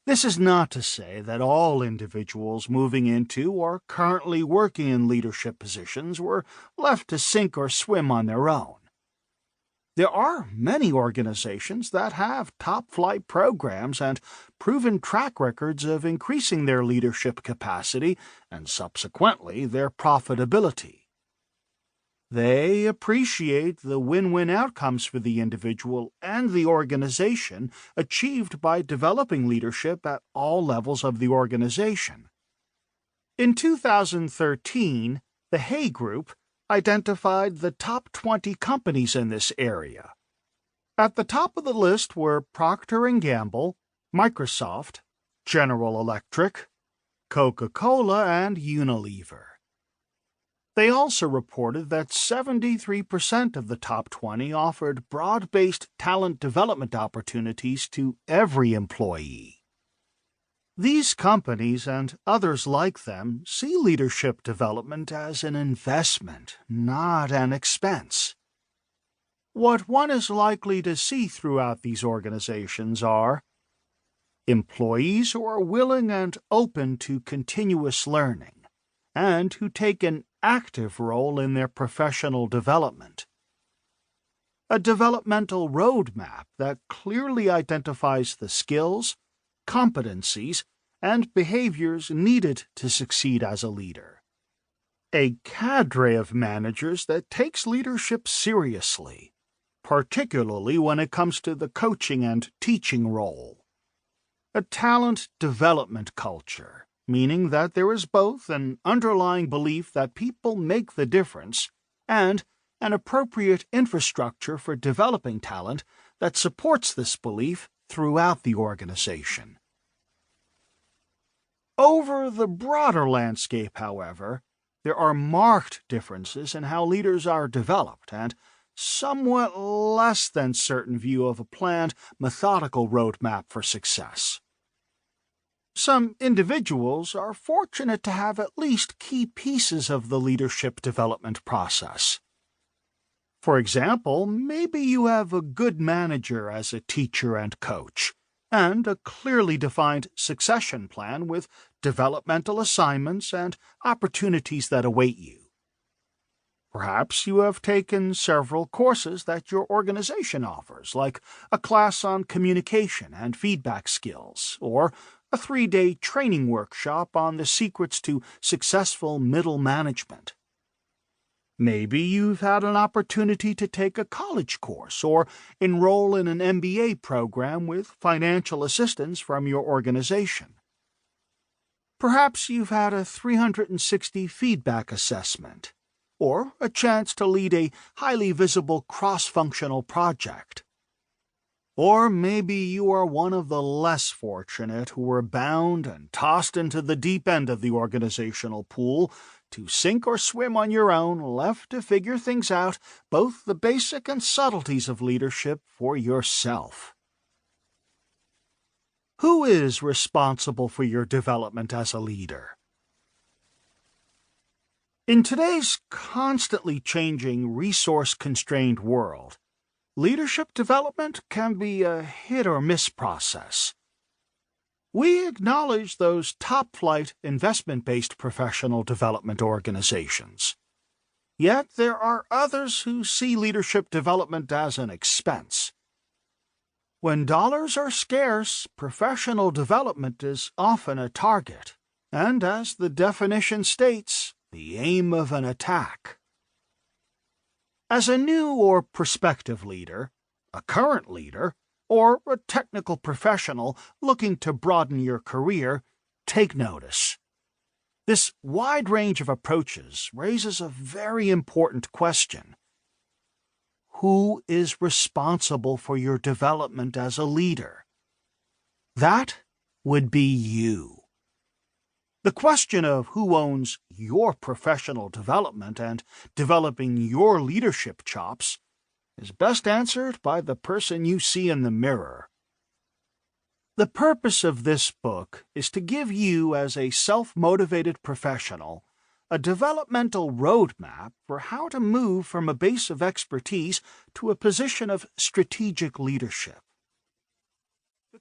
This is not to say that all individuals moving into or currently working in leadership positions were left to sink or swim on their own. There are many organizations that have top-flight programs and proven track records of increasing their leadership capacity and subsequently their profitability. They appreciate the win-win outcomes for the individual and the organization achieved by developing leadership at all levels of the organization. In 2013, the Hay Group identified the top 20 companies in this area. At the top of the list were Procter & Gamble, Microsoft, General Electric, Coca-Cola, and Unilever. They also reported that 73% of the top 20 offered broad-based talent development opportunities to every employee. These companies and others like them see leadership development as an investment, not an expense. What one is likely to see throughout these organizations are employees who are willing and open to continuous learning, and who take an active role in their professional development. A developmental roadmap that clearly identifies the skills, competencies, and behaviors needed to succeed as a leader. A cadre of managers that takes leadership seriously, particularly when it comes to the coaching and teaching role. A talent development culture, meaning that there is both an underlying belief that people make the difference and an appropriate infrastructure for developing talent that supports this belief throughout the organization. Over the broader landscape, however, there are marked differences in how leaders are developed and somewhat less than certain view of a planned, methodical roadmap for success. Some individuals are fortunate to have at least key pieces of the leadership development process. For example, maybe you have a good manager as a teacher and coach, and a clearly defined succession plan with developmental assignments and opportunities that await you. Perhaps you have taken several courses that your organization offers, like a class on communication and feedback skills, or a 3-day training workshop on the secrets to successful middle management. Maybe you've had an opportunity to take a college course or enroll in an MBA program with financial assistance from your organization. Perhaps you've had a 360 feedback assessment, or a chance to lead a highly visible cross-functional project. Or maybe you are one of the less fortunate who were bound and tossed into the deep end of the organizational pool to sink or swim on your own, left to figure things out, both the basic and subtleties of leadership for yourself. Who is responsible for your development as a leader? In today's constantly changing, resource-constrained world, leadership development can be a hit-or-miss process. We acknowledge those top-flight, investment-based professional development organizations. Yet there are others who see leadership development as an expense. When dollars are scarce, professional development is often a target, and as the definition states, the aim of an attack. As a new or prospective leader, a current leader, or a technical professional looking to broaden your career, take notice. This wide range of approaches raises a very important question. Who is responsible for your development as a leader? That would be you. The question of who owns your professional development and developing your leadership chops is best answered by the person you see in the mirror. The purpose of this book is to give you, as a self-motivated professional, a developmental roadmap for how to move from a base of expertise to a position of strategic leadership.